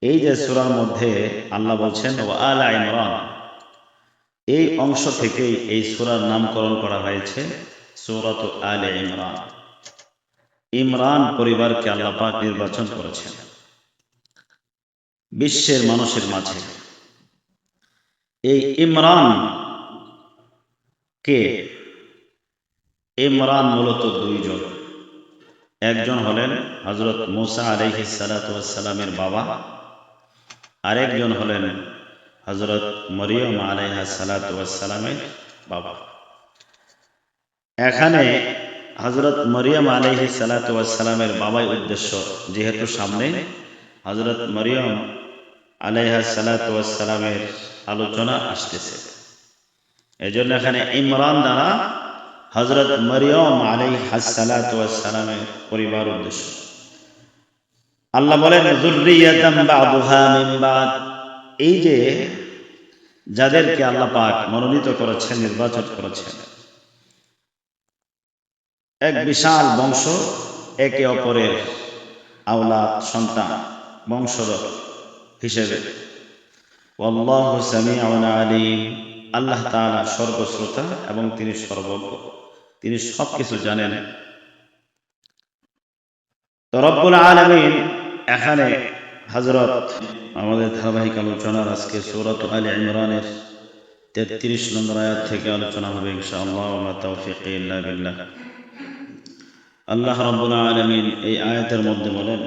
এই যে সূরার মধ্যে আল্লাহ বলছেন ওয়া আলা ইমরান, এই অংশ থেকেই এই সূরার নামকরণ করা হয়েছে সূরাতু আলে ইমরান। ইমরান পরিবারকে আল্লাহ পাক নির্বাচন করেছেন বিশ্বের মানুষের মাঝে। এই ইমরান কে? ইমরান মূলত দুইজন। একজন হলেন হযরত মূসা আলাইহিস সালাতু ওয়াস সালামের বাবা, আরেকজন হলেন হযরত মরিয়ম আলাইহা সালাতু ওয়াস সালামের বাবা। এখানে হযরত মরিয়ম আলাইহিস সালাতু ওয়াস সালামের বাবাই উদ্দেশ্য, যেহেতু সামনে হযরত মরিয়ম আলাইহা সালাতু ওয়াস সালামের আলোচনা আসতেছে, এজন্য এখানে ইমরান দ্বারা হযরত মরিয়ম আলাইহা সালাতু ওয়াস সালামের পরিবার উদ্দেশ্য। আল্লাহ বলেন যুররিয়াতাম বা'দুহা মিন বা'দ, এই যে যাদেরকে আল্লাহ পাক মনোনীত করেছেন, নির্বাচন করেছেন, এক বিশাল বংশ, একে অপরের আওলাদ, সন্তান, বংশধর হিসেবে। ওয়াল্লাহু সামিউন আলিম, আল্লাহ তাআলা সর্বশ্রোতা এবং তিনি সর্বজ্ঞ, তিনি সবকিছু জানেন। তো রব্বুল আলামিন এখানে হযরত আমাদের ধারাবাহিক আলোচনার আজকে সূরাত আলে ইমরানের 33 নম্বর আয়াত থেকে আলোচনা হবে ইনশাআল্লাহ। ওয়া মা তাওফীকি ইল্লা বিল্লাহ। আল্লাহ রাব্বুল আলামিন এই আয়াতের মধ্যে বলেন,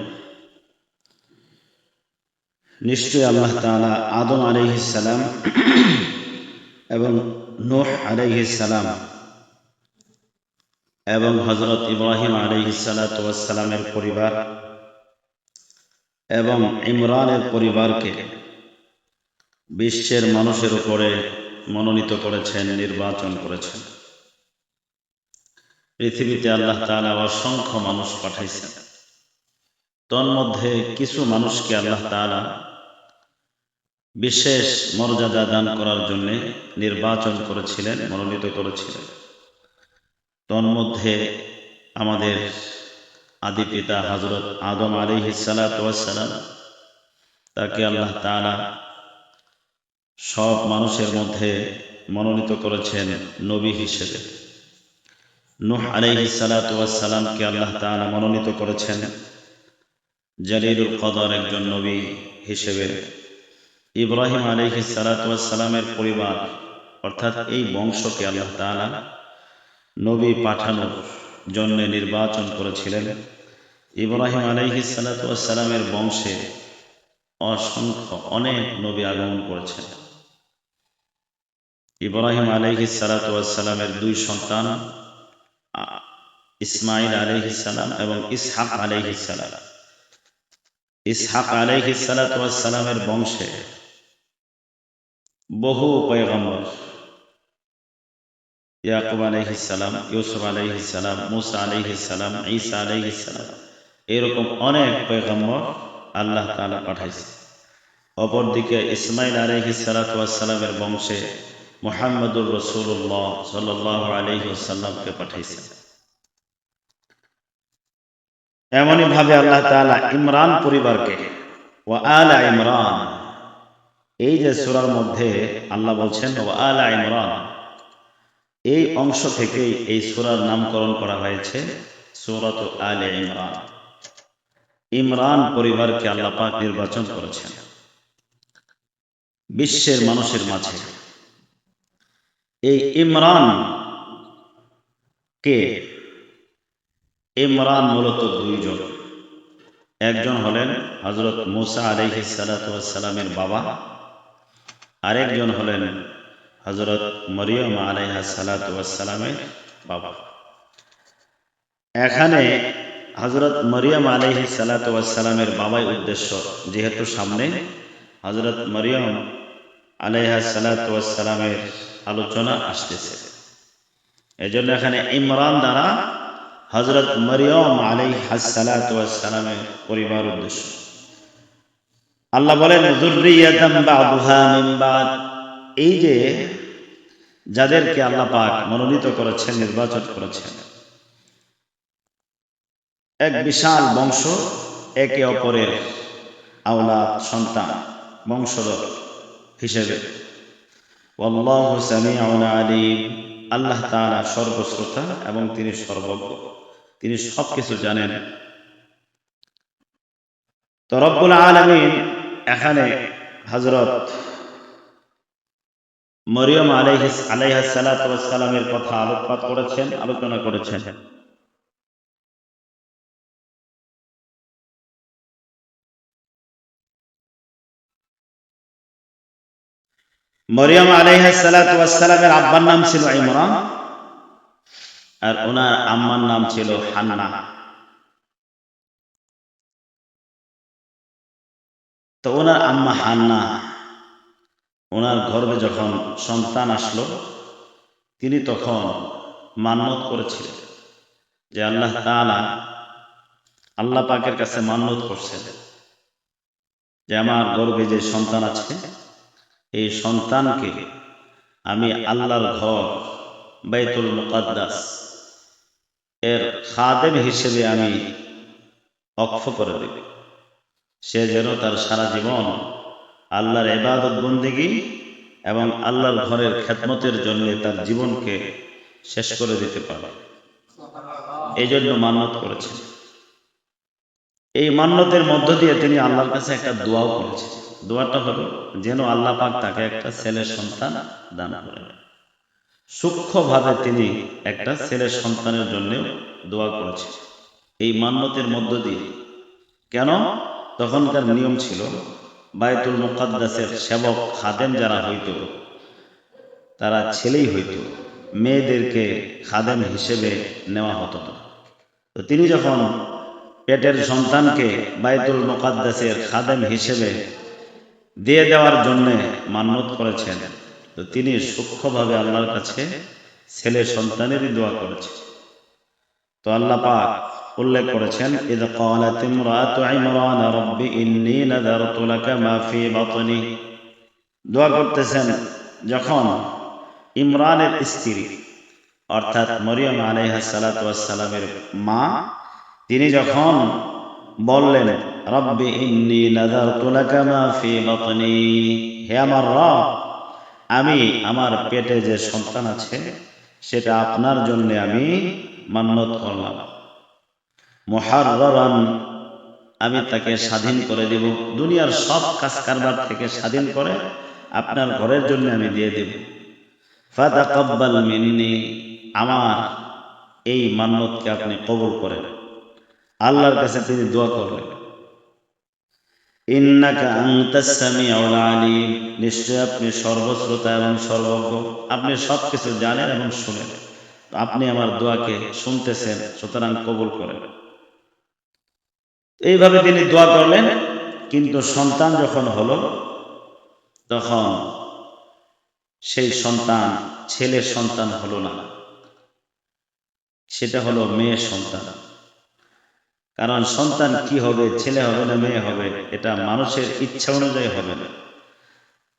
নিশ্চয়ই আল্লাহ তাআলা আদম আলাইহিস সালাম এবং নূহ আলাইহিস সালাম এবং হযরত ইব্রাহিম আলাইহিস সালাতু ওয়াস সালামের পরিবার এবং ইমরানের পরিবারকে বিশ্বের মানুষের উপরে মনোনীত করেছেন, নির্বাচন করেছেন। পৃথিবীতে আল্লাহ তাআলা অসংখ্য মানুষ পাঠাইছেন, তন্মধ্যে কিছু মানুষকে আল্লাহ তাআলা বিশেষ মর্যাদা দান করার জন্য নির্বাচন করেছিলেন, মনোনীত করেছিলেন। তন্মধ্যে আমাদের আদি পিতা হযরত আদম আলাইহিস সালাতু ওয়াস সালাম, তাকে আল্লাহ তাআলা সব মানুষের মধ্যে মনোনীত করেছেন নবী হিসেবে। নূহ আলাইহিস সালাতু ওয়াস সালামকে আল্লাহ তাআলা মনোনীত করেছেন জলিলুল কদর একজন নবী হিসেবে। ইব্রাহিম আলাইহিস সালাতু ওয়াস সালামের পরিবার অর্থাৎ এই বংশকে আল্লাহ তাআলা নবী পাঠানোর জন্য নির্বাচন করেছিলেন। ইব্রাহিম আলাইহিস সালাতু ওয়াস সালামের বংশে অসংখ্য অনেক নবী আগমন করেছেন। ইব্রাহিম আলাইহিস সালাতু ওয়াস সালামের দুই সন্তান ইসমাঈল আলাইহিস সালাম এবং ইসহাক আলাইহিস সালাম। ইসহাক আলাইহিস সালাতু ওয়াস সালামের বংশে বহু পয়গম্বর, ইয়াকুব আলাইহিস সালাম, ইউসুফ আলাইহিস সালাম, মূসা আলাইহিস সালাম, ঈসা আলাইহিস সালাম, এরকম অনেক পয়গম্বর আল্লাহ তাআলা পাঠাইছেন। অপরদিকে ইসমাঈল আলাইহিস সালাতু ওয়াস সালামের বংশে মুহাম্মদুর রাসূলুল্লাহ সাল্লাল্লাহু আলাইহি ওয়াসাল্লামকে পাঠাইছেন। এমনই ভাবে আল্লাহ তাআলা ইমরান পরিবারকে, ওয়া আলা ইমরান, এই যে সূরার মধ্যে আল্লাহ বলছেন ওয়া আলা ইমরান, এই অংশ থেকেই এই সূরার নামকরণ করা হয়েছে সূরাতু আলে ইমরান। ইমরান পরিবারকে আল্লাহ পাক নির্বাচন করেছেন বিশ্বের মানুষের মাঝে। এই ইমরান কে? ইমরান মূলত দুইজন। একজন হলেন হযরত মূসা আলাইহিস সালাতু ওয়াস সালামের বাবা, আরেকজন হলেন হযরত মরিয়ম আলাইহা সালাতু ওয়াস সালামের বাবা। এখানে হযরত মরিয়ম আলাইহিস সালাতু ওয়াস সালামের বাবাই উদ্দেশ্য, যেহেতু সামনে হযরত মরিয়ম আলাইহা সালাতু ওয়াস সালামের আলোচনা আসতেছে, এজন্য এখানে ইমরান দ্বারা হযরত মরিয়ম আলাইহা সালাতু ওয়াস সালামের পরিবার উদ্দেশ্য। আল্লাহ বলেন যুররিয়াতাম বা'দুহা মিন বা'দ, এই যে যাদেরকে আল্লাহ পাক মনোনীত করেছেন, নির্বাচন করেছেন, এক বিশাল বংশ, একে অপরের আওলাদ, সন্তান, বংশধর হিসেবে। ওয়াল্লাহু সামিউন আলিম, আল্লাহ তাআলা সর্বশ্রোতা এবং তিনি সর্বজ্ঞ, তিনি সবকিছু জানেন। তো রব্বুল আলামিন এখানে হযরত মরিয়ম আলাইহিস সালাতু ওয়াস সালামের কথা আলোকপাত করেছেন, আলোচনা করেছেন। মরিয়ম আলাইহিস সালাতু ওয়াস সালামের আব্বার নাম ছিল ইমরান, আর ওনার আম্মার নাম ছিল হান্না। তো ওনার আম্মা হান্না, ওনার গর্ভে যখন সন্তান আসলো, তিনি তখন মান্নত করেছিলেন যে আল্লাহ তাআলা, আল্লাহ পাকের কাছে মান্নত করছেন যে আমার গর্ভে যে সন্তান আছে, এই সন্তানকে আমি আল্লাহর ঘর বাইতুল মুকাদ্দাস এর খাদেম হিসেবে আমি ওয়াকফ করে দেব। সে যেন তার সারা জীবন আল্লাহর ইবাদত বন্দেগী এবং আল্লাহর ঘরের খেদমতের জন্য তার জীবনকে শেষ করে দিতে পারে, এই জন্য মান্নত করেছেন। এই মান্নতের মধ্য দিয়ে তিনি আল্লাহর কাছে একটা দোয়াও করেছেন। দোয়াটা হলো যেন আল্লাহ পাক তাকে একটা ছেলের সন্তান দান করেন। সূক্ষ্মভাবে তিনি একটা ছেলের সন্তানের জন্য দোয়া করেছেন এই মান্নতের মধ্য দিয়ে। কেন? তখনকার নিয়ম ছিল বাইতুল মুকাদ্দাসের সেবক খাদেম যারা হইত তারা ছেলেই হইত, মেয়েদেরকে খাদেম হিসেবে নেওয়া হতো না। তো তিনি যখন পেটের সন্তানকে বাইতুল মুকাদ্দাসের খাদেম হিসেবে দিয়ে দেওয়ার জন্য মান্নত করেছেন, তো তিনি সূক্ষ্মভাবে আল্লাহর কাছে ছেলে সন্তানেরই দোয়া করেছেন। তো আল্লাহ পাক উল্লেখ করেছেন, ইয ক্বালাত ইমরাতু ইমরান রাব্বি ইন্নী নাযারতু লাকা মা ফি বাতনি। দোয়া করতেছেন যখন ইমরানের স্ত্রী অর্থাৎ মরিয়ম আলাইহিস সালাতু ওয়াস সালামের মা, তিনি যখন বললেন রব্বি ইন্নী নাযারতু লাকা মা ফি বাতনি, হে আমার রব, আমি আমার পেটে যে সন্তান আছে সেটা আপনার জন্য আমি মান্নত করলাম। মুহাররারান, আমি তাকে স্বাধীন করে দেব, দুনিয়ার সব কাজ কারবার থেকে স্বাধীন করে আপনার ঘরের জন্য আমি দিয়ে দেব। ফাতাকাব্বাল মিন্নি, আমার এই মান্নতকে আপনি কবুল করেন। আল্লাহর কাছে তিনি দোয়া করলেন, ইন্নাকা আনতাস সামিউল আলিম, নিশ্চয় আপনি সর্বশ্রোতা এবং সর্বজ্ঞ, আপনি সবকিছু জানেন এবং শুনেন। আপনি আমার দোয়াকে শুনতেছেন, সুতরাং কবুল করেন। এইভাবে তিনি দোয়া করলেন। কিন্তু সন্তান যখন হলো, তখন সেই সন্তান ছেলের সন্তান হলো না, সেটা হলো মেয়ের সন্তান। কারণ সন্তান কি হবে, ছেলে হবে না মেয়ে হবে, এটা মানুষের ইচ্ছা অনুযায়ী হবে না,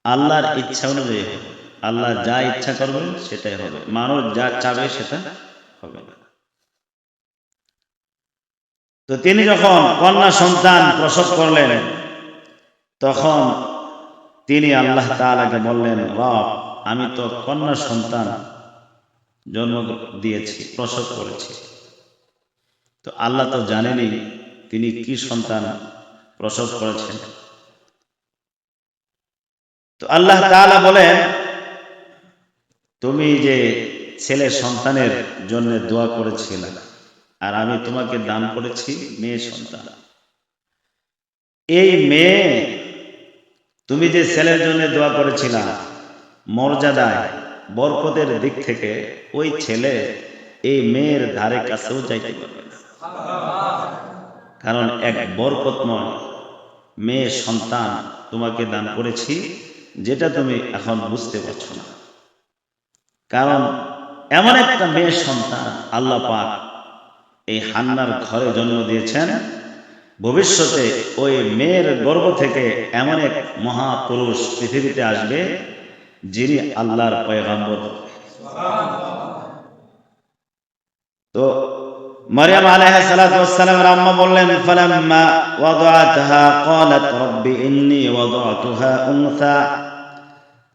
আল্লাহর ইচ্ছা অনুযায়ী হবে। আল্লাহ যা ইচ্ছা করবেন সেটাই হবে, মানুষ যা চাবে সেটা হবে না। তো তিনি যখন কন্যা সন্তান প্রসব করলেন, তখন তিনি আল্লাহ তাআলাকে বললেন, রব, আমি তো কন্যা সন্তান জন্ম দিয়েছি, প্রসব করেছি, তো আল্লাহ তো জানেনই তিনি কি সন্তান প্রসব করেছেন। তো আল্লাহ তাআলা বলেন, তুমি যে ছেলে সন্তানের জন্য দোয়া করেছিলে আর আমি তোমাকে দান করেছি মেয়ে সন্তান, এই মেয়ে তুমি যে ছেলের জন্য দোয়া করেছিলা, মর্যাদায় বরকতের দিক থেকে ওই ছেলে এই মেয়ের ধারে কাছেও যাইতে পারবে না। কারণ এক বরকতময় মেয়ে সন্তান তোমাকে দান করেছি, যেটা তুমি এখন বুঝতে পারছো না। কারণ এমন একটা মেয়ে সন্তান আল্লাহ পাক এই হান্নার ঘরে জন্ম দিয়েছেন, ভবিষ্যতে ওই মেয়ের গর্ভ থেকে এমন এক মহাপুরুষ পৃথিবীতে আসবে যিনি আল্লাহর পয়গম্বর। তো মারইয়াম আলাইহিস সালাতু ওয়াস সালামের আম্মা বললেন, ফালাম্মা ওয়াদাআতহা ক্বালাত রাব্বি ইন্নী ওয়াদাতুহা উনসা।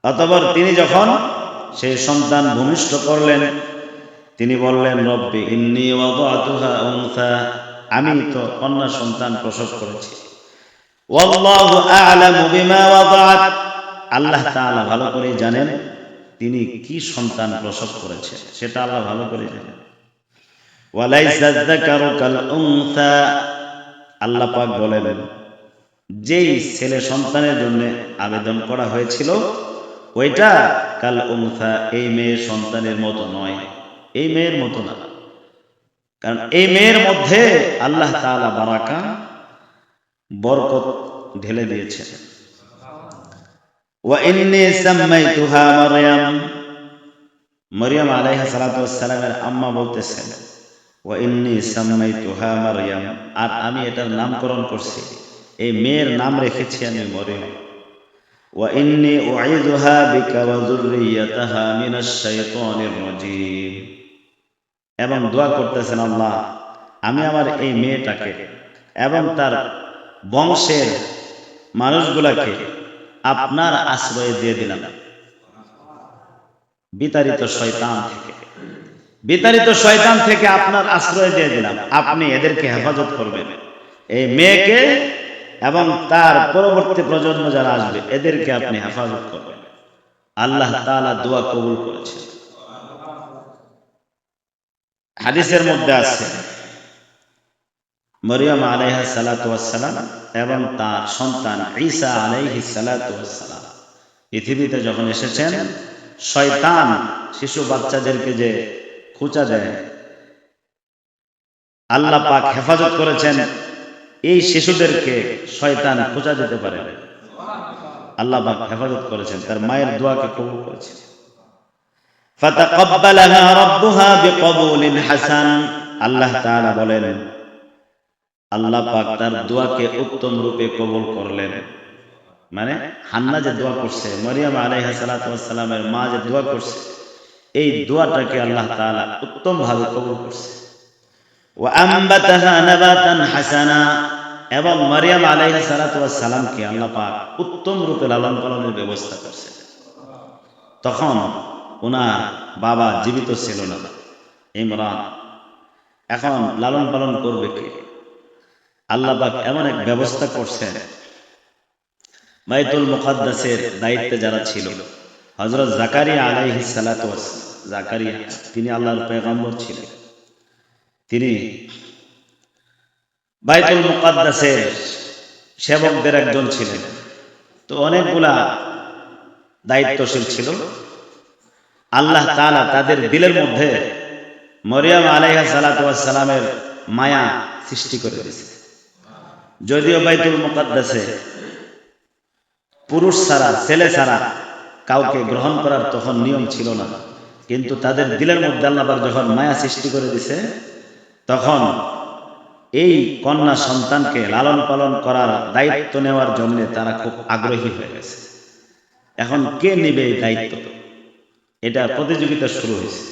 অতঃপর তিনি যখন সেই সন্তান ভূমিষ্ঠ করলেন, তিনি বললেন, রব্বি ইন্নী ওয়াদাতুহা উনসা, আমি তো কন্যা সন্তান প্রসব করেছি। ওয়াল্লাহু আ'লামু বিমা ওয়াদাআত, আল্লাহ তাআলা ভালো করে জানেন তিনি কি সন্তান প্রসব করেছে, সেটা আল্লাহ ভালো করে জানেন। ওয়ালাইসা যাকারু কাল উনসা, আল্লাহ পাক বলেন, যেই ছেলে সন্তানের জন্য আবেদন করা হয়েছিল ওইটা কাল উনসা, এই মেয়ের সন্তানের মতো নয়, এই মেয়ের মতো না। কারণ এই মেয়ের মধ্যে আল্লাহ তাআলা বারাকা, বরকত ঢেলে দিয়েছেন। ওয়া ইন্নী সাম্মাইতুহা মারইয়াম, মারইয়াম আলাইহিস সালাতু ওয়াস সালামের আম্মা বলতেছেন, ওয়া ইন্নী সাম্মাইতুহা মারইয়াম, আর আমি এটার নামকরণ করছি, এই মেয়ের নাম রেখেছি আমি মরিয়ম। ওয়া ইন্নী উঈযুহা বিকা ওয়া যুররিয়াতাহা মিনাশ শাইতানির রাজীম, এবং দোয়া করতেছেন, আল্লাহ আমি আমার এই মেয়েটাকে এবং তার বংশের মানুষগুলাকে আপনার আশ্রয়ে দিয়ে দিলাম বিতাড়িত শয়তান থেকে, বিতাড়িত শয়তান থেকে আপনার আশ্রয় দিয়ে দিলাম, আপনি এদেরকে হেফাজত করবেন, এই মেয়েকে এবং তার পরবর্তী প্রজন্ম যারা আসবে এদেরকে আপনি হেফাজত করবেন। আল্লাহ তাআলা দোয়া কবুল করেছেন। হাদিসের মধ্যে আছে মারইয়াম আলাইহিস সালাতু ওয়াস সালাম এবং তার সন্তান ঈসা আলাইহিস সালাতু ওয়াস সালাম পৃথিবীতে যখন এসেছেন, শয়তান শিশু বাচ্চাদেরকে যে খোঁচা দেয়, আল্লাহ পাক হেফাজত করেছেন এই শিশুদেরকে শয়তান খোঁচা দিতে পারে না। আল্লাহ পাক হেফাজত করেছেন, তার মায়ের দোয়াকে কবুল করেছেন। ফাতাকাব্বালাহা রাব্বুহা বিকবুলিন হাসান, আল্লাহ তাআলা বলেন, আল্লাহ পাক তার দোয়াকে উত্তম রূপে কবুল করলেন। মানে হান্না যে দোয়া করছে, মারইয়াম আলাইহিস সালাতু ওয়াস সালামের মা যে দোয়া করছে, এই দোয়াটাকে আল্লাহ তাআলা উত্তম ভাবে কবুল করছে। ওয়া আমবাতাহা নাবাতান হাসানা, এবং মারইয়াম আলাইহিস সালাতু ওয়াস সালামকে আল্লাহ পাক উত্তম রূপে লালন পালনের ব্যবস্থা করছে। তখন ওনার বাবা জীবিত ছিল না, ইমরান, এখন লালন পালন করবে কে? আল্লাহ পাক এমন এক ব্যবস্থা করছেন, বাইতুল মুকাদ্দাসের দায়িত্বে যারা ছিল, হযরত জাকারিয়া আলাইহিস সালাতু ওয়াস সালাম, জাকারিয়া তিনি আল্লাহর পয়গম্বর ছিলেন, তিনি বাইতুল মুকাদ্দাসের সেবকদের একজন ছিলেন। তো অনেকগুলা দায়িত্বশীল ছিল। আল্লাহ তাআলা তাদের দিলের মধ্যে মারইয়াম আলাইহিস সালাতু ওয়াস সালামের মায়া সৃষ্টি করে দিয়েছে। যদিও বাইতুল মুকাদ্দাসে পুরুষ ছাড়া, ছেলে ছাড়া কাউকে গ্রহণ করার তখন নিয়ম ছিল না, কিন্তু তাদের দিলের মধ্যে আল্লাহ পাক যখন মায়া সৃষ্টি করে দিয়েছে, তখন এই কন্যা সন্তানকে লালন পালন করার দায়িত্ব নেওয়ার জন্য তারা খুব আগ্রহী হয়ে গেছে। এখন কে নেবে এই দায়িত্ব, এটা প্রতিযোগিতা শুরু হয়েছে।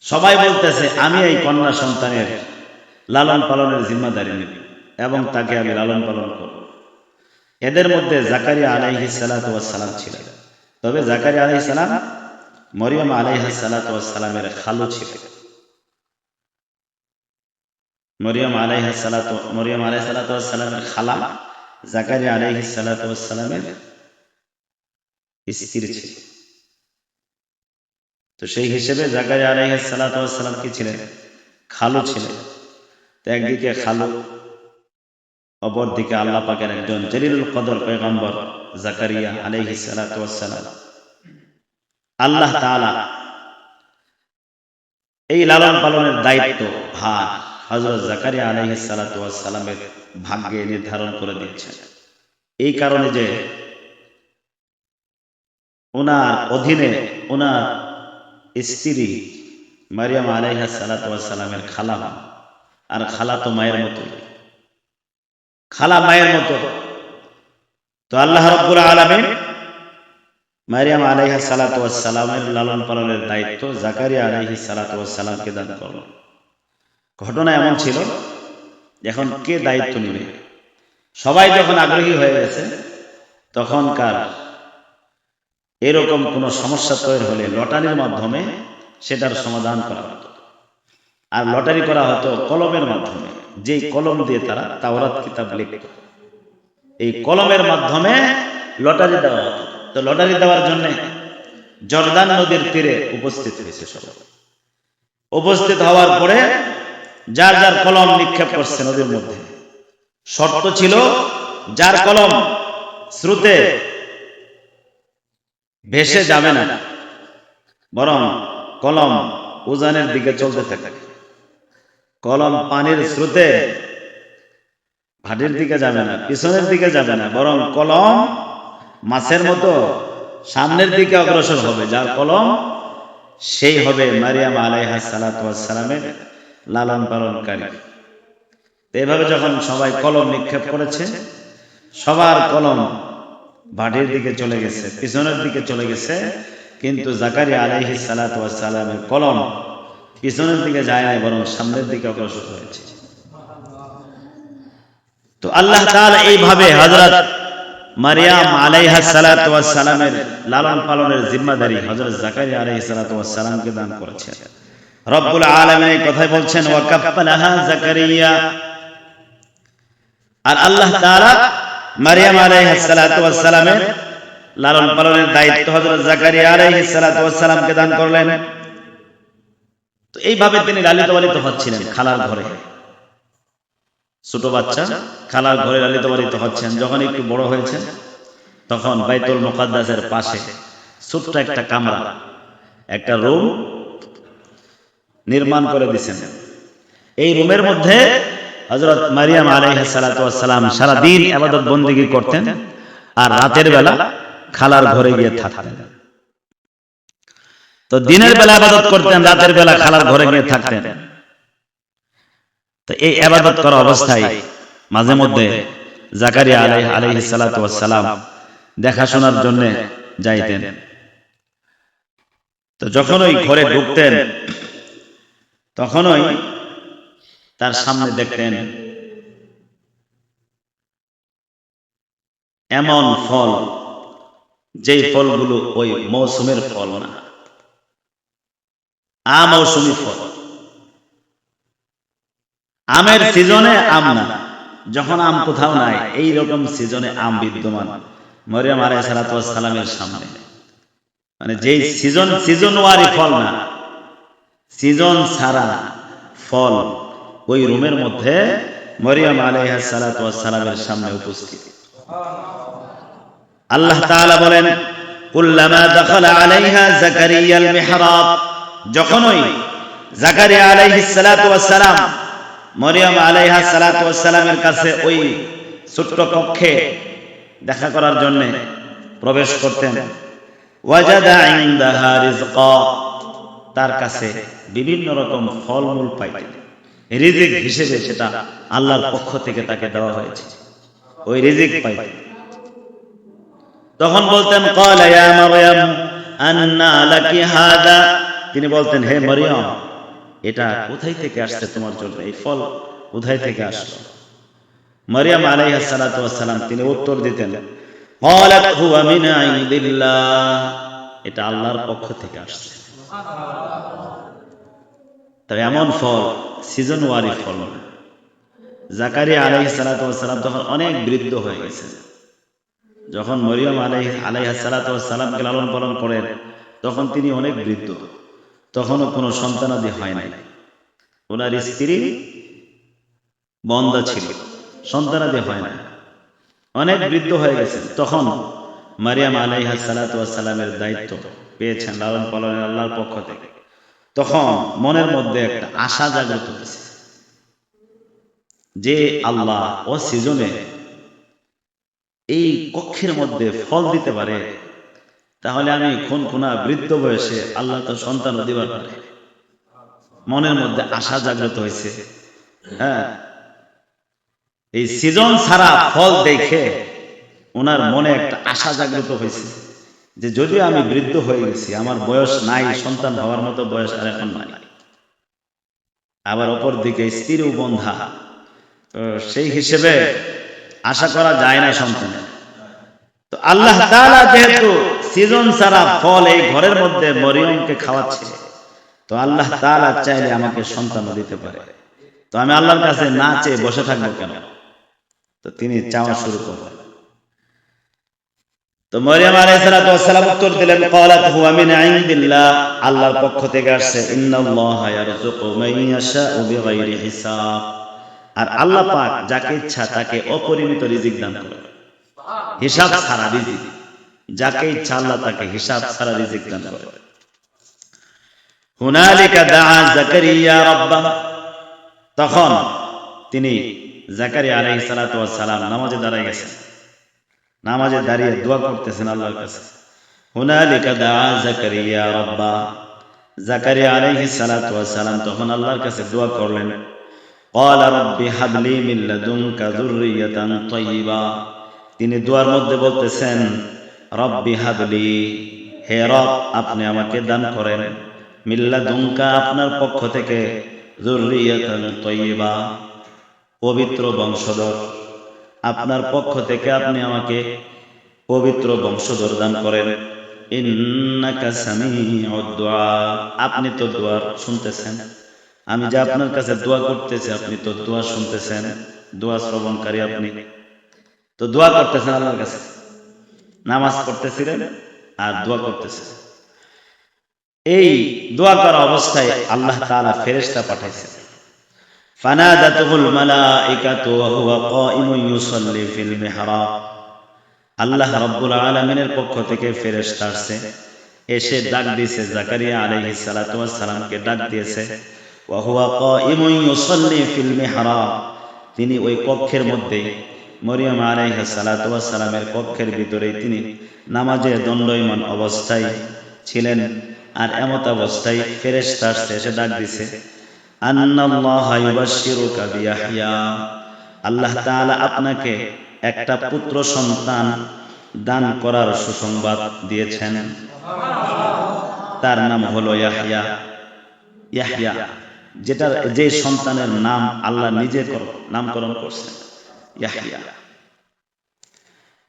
সবাই বলতেছে আমি এই কন্যা সন্তানের লালন পালনের জিম্মাদারি নেব এবং তাকে আমি লালন পালন করব। এদের মধ্যে জাকারিয়া আলাইহিস সালাতু ওয়াস সালাম ছিলেন। তবে জাকারিয়া আলাইহিস সালাম মারইয়াম আলাইহিস সালাতু ওয়াস সালামের খালু ছিলেন। মারইয়াম আলাইহিস সালাতু ওয়াস সালামের খালা জাকারিয়া আলাইহিস সালাতু ওয়াস সালামের স্ত্রী ছিল। তো সেই হিসেবে জাকারিয়া আলাইহিস সালাতু ওয়াস সালাম কি ছিলেন? খালু ছিলেন। তো একদিকে খালু, অপরদিকে আল্লাহ পাকের একজন জলিলুল কদর পয়গম্বর জাকারিয়া আলাইহিস সালাতু ওয়াস সালাম। আল্লাহ তাআলা এই লালন পালনের দায়িত্ব ভার হযরত জাকারিয়া আলাইহিস সালাতু ওয়াস সালামের ভাগ্যে নির্ধারণ করে দিয়েছেন। এই কারণে যে ওনার অধীনে ওনার স্ত্রী মারইয়াম আলাইহিস সালাতু ওয়াস সালামের খালা, আর খালা তো মায়ের মতো, খালা মায়ের মতো। তো আল্লাহ রাব্বুল আলামিন মারইয়াম আলাইহিস সালাতু ওয়াস সালামের লালন পালনের দায়িত্ব জাকারিয়া আলাইহিস সালাতু ওয়াস সালামকে দান করলেন। ঘটনা এমন ছিল, এখন কে দায়িত্ব নেবে? সবাই যখন আগ্রহী হয়ে গেছে, তখনকার এরকম কোনো সমস্যা তৈরি হলে লটারির মাধ্যমে সেটার সমাধান করা হতো। আর লটারি করা হতো কলমের মাধ্যমে, যে কলম দিয়ে তারা তাওরাত কিতাব লিখত, এই কলমের মাধ্যমে লটারি দেওয়া হতো। তো লটারি দেওয়ার জন্য জর্দান নদীর তীরে উপস্থিত হয়েছে সবাই। উপস্থিত হওয়ার পরে যার যার কলম নিক্ষেপ করছে নদীর মধ্যে। শর্ত ছিল, যার কলম স্রোতে ভেসে যাবে না, বরং কলম উজানের দিকে চলতে থাকে। কলম পানির স্রোতে ভাটির দিকে যাবে না, পিছনের দিকে যাবে না, বরং কলম মাছের মতো সামনের দিকে অগ্রসর হবে। যার কলম সেই হবে মারিয়াম আলাইহিস সালাতু ওয়াস সালামের লালন পালনকারী। এভাবে যখন সবাই কলম নিক্ষেপ করেছে, সবার কলম ভাটির দিকে চলে গেছে, পিছনের দিকে চলে গেছে, কিন্তু জাকারিয়া আলাইহিস সালাতু ওয়াস সালামের কলম পিছনের দিকে যায় না, বরং সামনের দিকে অগ্রসর হয়েছে। তো আল্লাহ তাআলা এইভাবে হযরত মারিয়াম আলাইহিস সালাতু ওয়াস সালামের লালন পালনের জিম্মাদারি হযরত জাকারিয়া আলাইহিস সালাতু ওয়াস সালামকে দান করেছেন। রব্বুল আলামিন এই কথাই বলছেন, ওয়া কাফফালাহা জাকারিয়া। আর আল্লাহ তাআলা মারিয়াম আলাইহিস সালাতু ওয়াস সালামের লালন পালনের দায়িত্ব হযরত জাকারিয়া আলাইহিস সালাতু ওয়াস সালামকে দান করলেন। তো এইভাবে তিনি লালিত পালিত হচ্ছিলেন খালার ঘরে। ছোট বাচ্চা খালার ঘরে লালিত পালিত হচ্ছেন। যখন একটু বড় হয়েছেন, তখন বাইতুল মুকাদ্দাসের পাশে ছোট্ট একটা কামরা, একটা রুম নির্মাণ করে দিয়েছেন। এই রুমের মধ্যে হযরত মারিয়াম আলাইহিস সালাতু ওয়াস সালাম সারা দিন ইবাদত বندگی করতেন, আর রাতের বেলা খালার ঘরে গিয়ে থাকতেন। তো দিনের বেলা ইবাদত করতেন, রাতের বেলা খালার ঘরে গিয়ে থাকতেন। তো এই ইবাদত করা অবস্থায় মাঝে মধ্যে জাকারিয়া আলাইহিস সালাতু ওয়াস সালাম দেখাশোনার জন্য যাইতেন। তো যখন ওই ঘরে ঢুকতেন, তখনই তার সামনে দেখতেন এমন ফল, যেই ফলগুলো ওই মৌসুমের ফল না, আমৌসুমী ফল। আমের সিজনে আম না, যখন আম কোথাও নাই, এই রকম সিজনে আম বিদ্যমান মারিয়াম আলাইহিস সালাতু ওয়াস সালামের সামনে। মানে যেই সিজনওয়ারি ফল না, সিজন ছাড়া ফল ওই রুমের মধ্যে মারিয়াম আলাইহিস সালাতু ওয়াস সালামের সামনে উপস্থিত। আল্লাহ তাআলা বলেন, কুল্লামা দাখালা আলাইহা জাকারিয়াল মিহরাব। যখনই জাকারিয়া আলাইহিস সালাতু ওয়াস সালাম মারিয়াম আলাইহা সালাতু ওয়াস সালামের কাছে ওই ছোট্ট কক্ষে দেখা করার জন্য প্রবেশ করতেন, ওয়াজাদা ইনদাহা রিজকা। তার কাছে বিভিন্ন রকম ফলমূল পাইতেন, রিজিক হিসেবে সেটা আল্লাহর পক্ষ থেকে তাকে দেওয়া হয়েছে, ওই রিজিক পাইতেন। তখন বলতেন, ক্বালা ইয়া মারইয়াম আন্না লাকি হাদা। তিনি বলতেন, হে মারইয়াম, এটা কোথায় থেকে আসছে তোমার জন্য, এই ফল কোথায় থেকে আসলো? মারইয়াম আলাইহিস সালাতু ওয়াস সালাম তিনি উত্তর দিতেন, ক্বালাত হুয়া মিন ইনদিল্লাহ। এটা আল্লাহর পক্ষ থেকে আসছে। তবে এমন ফল সিজনওয়ারি ফল। জাকারিয়া আলাইহিস সালাতু ওয়াস সালাম তখন অনেক বৃদ্ধ হয়ে গেছেন। যখন মারিয়াম আলাইহিস সালাতু ওয়াস সালামকে লালন পালন করেন, তখন তিনি অনেক বৃদ্ধ, তখনও কোনো সন্তানাদি হয় নাই। ওনার স্ত্রী বন্ধা ছিল, সন্তানাদি হয় না, অনেক বৃদ্ধ হয়ে গেছেন। তখন মারিয়াম আলাইহিস সালাতু ওয়াস সালামের দায়িত্ব পেয়েছেন লালন পালনের আল্লাহর পক্ষ থেকে। তখন মনের মধ্যে একটা আশা জাগ্রত হয়েছে যে আল্লাহ ও সিজনে এই কক্ষের মধ্যে ফল দিতে পারে, তাহলে আমি খুনখুনা বৃদ্ধ বয়সে আল্লাহ তো সন্তান দিবার পারে। মনের মধ্যে আশা জাগ্রত হয়েছে। হ্যাঁ, এই সিজন ছাড়া ফল দেখে ওনার মনে একটা আশা জাগ্রত হয়েছে যে যদিও আমি বৃদ্ধ হয়ে গেছি, আমার বয়স নাই, সন্তান হওয়ার মতো বয়স আর এখন নাই, আবার অপর দিকে স্ত্রীও বন্ধা, তো সেই হিসেবে আশা করা যায় না সন্তানের। তো আল্লাহ তাআলা যেহেতু সিজন ছাড়া ফল এই ঘরের মধ্যে মরিয়মকে খাওয়াচ্ছে, তো আল্লাহ তাআলা চাইলে আমাকে সন্তানও দিতে পারে, তো আমি আল্লাহর কাছে না চেয়ে বসে থাকবো কেন? তো তিনি চাওয়া শুরু করলেন। তো মরিয়ম আলাইহিস সালাতু ওয়াস সালাম উত্তর দিলেন, ক্বালাত হুয়া মিন ইনদিল্লাহ, আল্লাহর পক্ষ থেকে আসছে। ইন্নাল্লাহা ইয়ারযুকু মান ইয়াশাউ বিগাইরি হিসাব, আর আল্লাহ পাক যাকে ইচ্ছা তাকে অপরিমিত রিজিক দান করেন, হিসাব ছাড়া রিজিক। যাকে ইচ্ছা আল্লাহ তাকে হিসাব ছাড়া রিজিক দান করেন। হুনালিকা দাআ যাকারিয়া রাব্বাহ, তখন তিনি যাকারিয়া আলাইহিস সালাতু ওয়াস সালাম নামাজে দাঁড়িয়ে গেছেন, নামাজে দাঁড়িয়ে দোয়া করতেছেন আল্লাহর কাছে। হুনালিকা দাআ যাকারিয়া রাব্বাহ, যাকারিয়া আলাইহিস সালাতু ওয়াস সালাম তখন আল্লাহর কাছে দোয়া করলেন। ক্বালা রাব্বি হাবলি মিন লাদুনকা যুররিয়াতান তাইয়্যিবা, তিনি দোয়ার মধ্যে বলতেছেন, রব্বি হাবলি, হে রব আপনি আমাকে দান করেন, মিন লাদুনকা আপনার পক্ষ থেকে, যুররিয়াতান তাইয়্যিবা পবিত্র বংশধর, আপনার পক্ষ থেকে আপনি আমাকে পবিত্র বংশধর দান করেন। ইন্নাকা সামিউদ দুআ, আপনি তো দোয়া শুনতেছেন, আমি যে আপনার কাছে দোয়া করতেছি আপনি তো দোয়া শুনতেছেন, দোয়া শ্রবণকারী আপনি। তো দোয়া করতেছেন আল্লাহর কাছে, নামাজ পড়তেছিলেন আর দোয়া করতেছেন। এই দোয়া করা অবস্থায় আল্লাহ তাআলা ফেরেশতা পাঠাইছেন। ফানাদাতুহুল মালাইকাতু ওয়া হুয়া কাইমুন ইউসাল্লি ফিল মিহরাব, আল্লাহ রাব্বুল আলামিনের পক্ষ থেকে ফেরেশতা আসছে, এসে ডাক দিয়েছে যাকারিয়া আলাইহিস সালাতু ওয়াস সালামকে ডাক দিয়েছে। ওয়া হুয়া কাইমুন ইউসাল্লি ফিল মিহরাব, তিনি ওই কক্ষের মধ্যে, মরিয়ম আলাইহিস সালাতু ওয়াস সালামের কক্ষের ভিতরেই তিনি নামাজে দণ্ডায়মান অবস্থায় ছিলেন। আর এমত অবস্থায় ফেরেশতা আসছে, এসে ডাক দিয়েছে, আন্নাল্লাহা ইউবাশশিরুকা বিয়াহইয়া, আল্লাহ তাআলা আপনাকে একটা পুত্র সন্তান দান করার সুসংবাদ দিয়েছেন, তার নাম হলো ইয়াহইয়া। ইয়াহইয়া, যেটার যে সন্তানের নাম আল্লাহ নিজে নামকরণ করছেন, ইয়াহইয়া।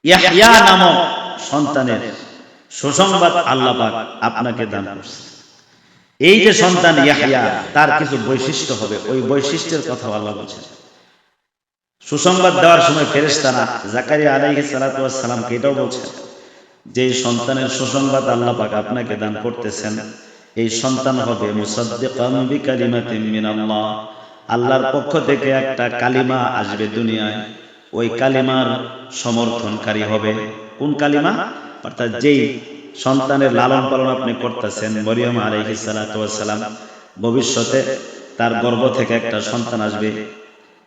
ইয়াহইয়া নামক সন্তানের সুসংবাদ আল্লাহ পাক আপনাকে দান করছেন। এই যে সন্তান ইয়াহইয়া, তার কিছু বৈশিষ্ট্য হবে, ওই বৈশিষ্ট্যের কথা আল্লাহ বলছেন। সুসংবাদ দেওয়ার সময় ফেরেশতারা যাকারিয়া আলাইহিস সালাতু ওয়াস সালামকে এটাও বলছেন যে সন্তানের সুসংবাদ আল্লাহ পাক আপনাকে দান করতেছেন, এই সন্তান হবে মুসাদ্দিকাম বিকালিমাতিন মিনাল্লাহ, আল্লাহর পক্ষ থেকে একটা কালিমা আসবে দুনিয়ায়, ওই কালিমার সমর্থনকারী হবে। কোন কালিমা? অর্থাৎ যেই সন্তানের লালন পালন আপনি করতেছেন, মরিয়ম আলাইহিস সালাতু ওয়াস সালাম, ভবিষ্যতে তার গর্ভ থেকে একটা সন্তান আসবে,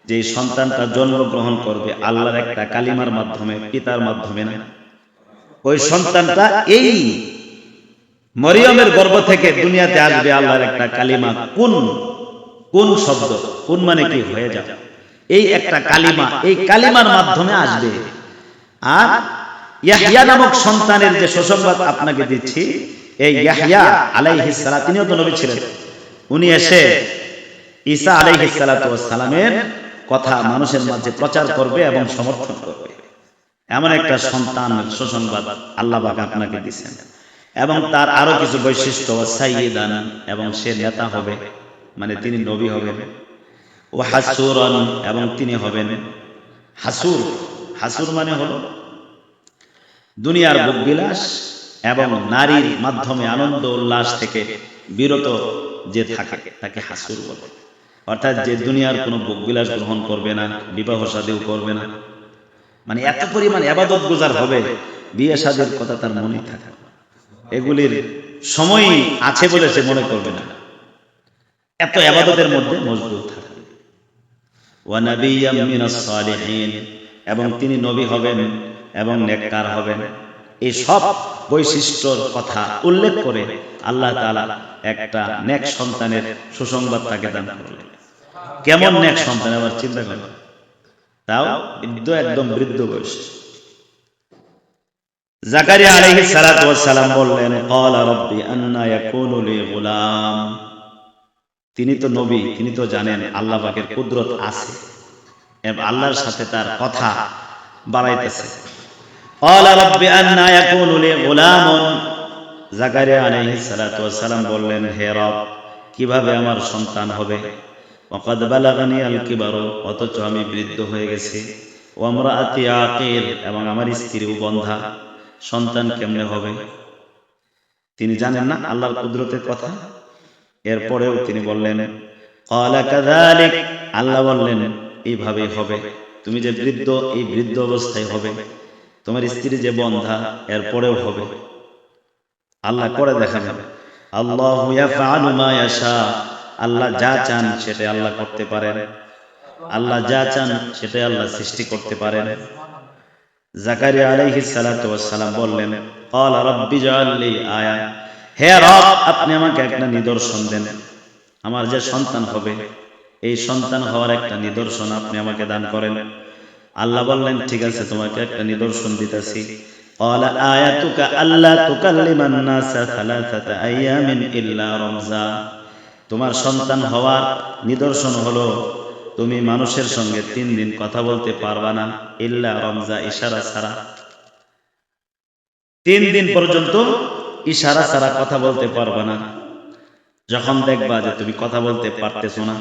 যে সন্তানটা জন্মগ্রহণ করবে আল্লাহর একটা কালিমার মাধ্যমে, পিতার মাধ্যমে না। ওই সন্তানটা এই মরিয়মের গর্ভ থেকে দুনিয়াতে আসবে আল্লাহর একটা কালিমা। কোন কোন শব্দ, কোন মানে কি হয়ে যাবে, এই একটা কালিমা, এই কালিমার মাধ্যমে আসবে। আর ইয়াহইয়া নামক সন্তানের যে সুসংবাদ আপনাকে দিচ্ছি, এই ইয়াহইয়া আলাইহিস সালাম, তিনিও তো নবী ছিলেন, উনি এসে ঈসা আলাইহিস সালাতু ওয়াস সালামের কথা মানুষের মাঝে প্রচার করবে এবং সমর্থন করবে। এমন একটা সন্তানের সুসংবাদ আল্লাহ পাক আপনাকে দিয়েছেন। এবং তার আরো কিছু বৈশিষ্ট্য, সাইয়্যিদান, এবং সে নেতা হবে, মানে তিনি নবী হবেন। ও হাসুরান, এবং তিনি হবেন হাসুর। হাসুর মানে হলো দুনিয়ার ভোগবিলাস এবং নারীর মাধ্যমে আনন্দ উল্লাস থেকে বিরত যে থাকে তাকে হাসুর বলে। অর্থাৎ যে দুনিয়ার কোনো ভোগবিলাস গ্রহণ করবে না, বিবাহ শাদীও করবে না, মানে এত পরিমাণ ইবাদত গুজার হবে, বিয়ে শাদীর কথা তার মনে থাকে, এগুলির সময় আছে বলে সে মনে করবে না, এত ইবাদতের মধ্যে মশগুল থাকে। ওয়া নাবিয়্যাম মিনাস সালিহিন, এবং তিনি নবী হবেন এবং নেককার হবেন। এই সব বৈশিষ্ট্যর কথা উল্লেখ করে আল্লাহ তাআলা একটা নেক সন্তানের সুসংবাদ তাকে দান করলেন। কেমন নেক সন্তান, আবার চিন্তা করেন, তাও একদম বৃদ্ধ বয়স। যাকারিয়া আলাইহিস সালাতু ওয়াস সালাম বললেন, ক্বালা রাব্বি আন্না ইয়াকুনু লি গুলাম, তিনি তো নবী, তিনি তো জানেন আল্লাহ পাকের কুদরত আছে এবং আল্লাহর সাথে তার কথা বাড়াইতেছে। قال رب أنى يكون لي غلام জাকারিয়া আলাইহিস সালাতু ওয়াস সালাম বললেন, হে রব, কিভাবে আমার সন্তান হবে? ওয়াকাদ বালাগানি আল কিবারু, অথচ আমি বৃদ্ধ হয়ে গেছি। ওয়া ইমরাআতি আকির, এবং আমার স্ত্রীও বন্ধা, সন্তান কেমনে হবে? তিনি জানেন না আল্লাহর কুদরতের কথা। এরপরেও তিনি বললেন, ক্বালা কাযালিক, আল্লাহ বললেন এইভাবেই হবে। তুমি যে বৃদ্ধ, এই বৃদ্ধ অবস্থায় হবে। তোমার স্ত্রী যে বন্ধা, এরপরেও হবে। আল্লাহ করে দেখাবেন। আল্লাহু ইয়াফআলু মা ইয়াশা, আল্লাহ যা চান সেটাই আল্লাহ করতে পারেন। আল্লাহ যা চান সেটাই আল্লাহ সৃষ্টি করতে পারেন। জাকারিয়া আলাইহিস সালাতু ওয়াস সালাম বললেন, ক্বালা রাব্বি জাআল লি আয়া, হে রব, আপনি আমাকে একটা নিদর্শন দেন। আমার যে সন্তান হবে, এই সন্তান হওয়ার একটা নিদর্শন আপনি আমাকে দান করেন। আল্লাহ বললেন, ঠিক আছে, তোমাকে একটা নিদর্শন দিতেছি। ক্বালা আয়াতুকা আল্লা তুকাল্লিমান নাসা সালাসাতা আইয়ামিন ইল্লা রামজা, তোমার সন্তান হওয়ার নিদর্শন হলো তুমি মানুষের সঙ্গে 3 দিন কথা বলতে পারবা না, ইল্লা রামজা, ইশারা ছাড়া। 3 দিন পর্যন্ত ইশারা ছাড়া কথা বলতে পারবা না। যখন দেখবা যে তুমি কথা বলতে পারতেছো না,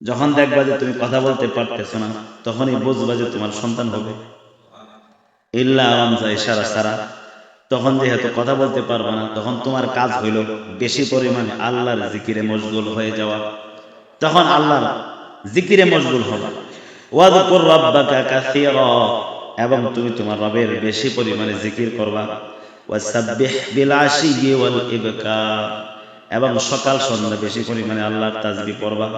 যখন দেখবা যে তুমি কথা বলতে পারতেছো না, তখনই বুঝবা যে তোমার সন্তান হবে। ইল্লা রামজা, ইশারা ছাড়া। তখন যেহেতু কথা বলতে পারবা না, তখন তোমার কাজ হইল বেশি পরিমাণে আল্লাহর জিকিরে মশগুল হয়ে যাওয়া। তখন আল্লাহর জিকিরে মশগুল হবা। ওয়াযকুর রাব্বাকা কাসীরা, এবং তুমি তোমার রবের বেশি পরিমাণে জিকির করবা। ওয়াসাব্বিহ বিল আশিয়্যি ওয়াল ইবকার, এবং সকাল সন্ধ্যা বেশি পরিমাণে আল্লাহর তাসবিহ পড়বা।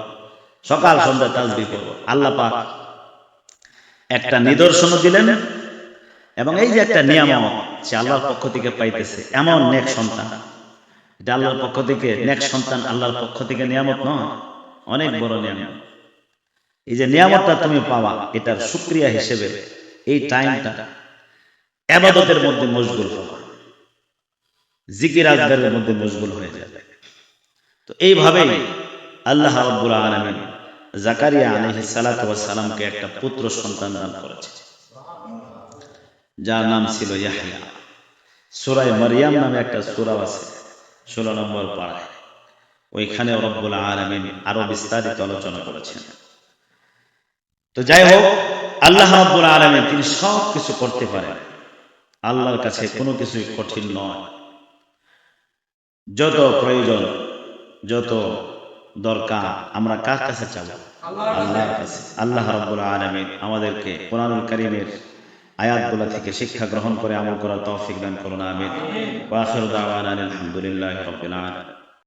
সকাল সন্ধ্যা তাসবিহ পড়বা। আল্লাহ পাক একটা নিদর্শন দিলেন, এবং এই যে একটা নিয়ামত সে আল্লাহর পক্ষ থেকে পাইতেছে, এমন নেক সন্তান। এটা আল্লাহর পক্ষ থেকে নেক সন্তান, আল্লাহর পক্ষ থেকে নিয়ামত নয়, অনেক বড় নিয়ামত। এই যে নিয়ামতটা তুমি পাওয়া, এটার শুকরিয়া হিসেবে এই টাইমটা ইবাদতের মধ্যে মশগুল হওয়া, জিকির আজকারের মধ্যে মশগুল হয়ে যাবে। তো এইভাবেই আল্লাহ রাব্বুল আলামিন জাকারিয়া আলাইহিস সালাতু ওয়াস সালামকে একটা পুত্র সন্তান দান করেছেন, যার নাম ছিল ইয়াহইয়া। সূরা মারইয়াম নামে একটা সূরা আছে 16 নম্বর পারায়, ওইখানে রব্বুল আলামিন আরো বিস্তারিত আলোচনা করেছেন। তো যাই হোক, আল্লাহ রাব্বুল আলামিন তিনি সব কিছু করতে পারেন। আল্লাহর কাছে কোনো কিছুই কঠিন নয়। যত প্রয়োজন, যত দরকার, আমরা কার কাছে চাবো? আল্লাহর কাছে। আল্লাহ রাব্বুল আলামিন আমাদেরকে কোরআনুল কারীমের আয়াতগুলো থেকে শিক্ষা গ্রহণ করে আমল করার তৌফিক দান করুন, আমিন। ওয়া আখিরু দাওয়ানা আলহামদুলিল্লাহি রাব্বিল আলামিন।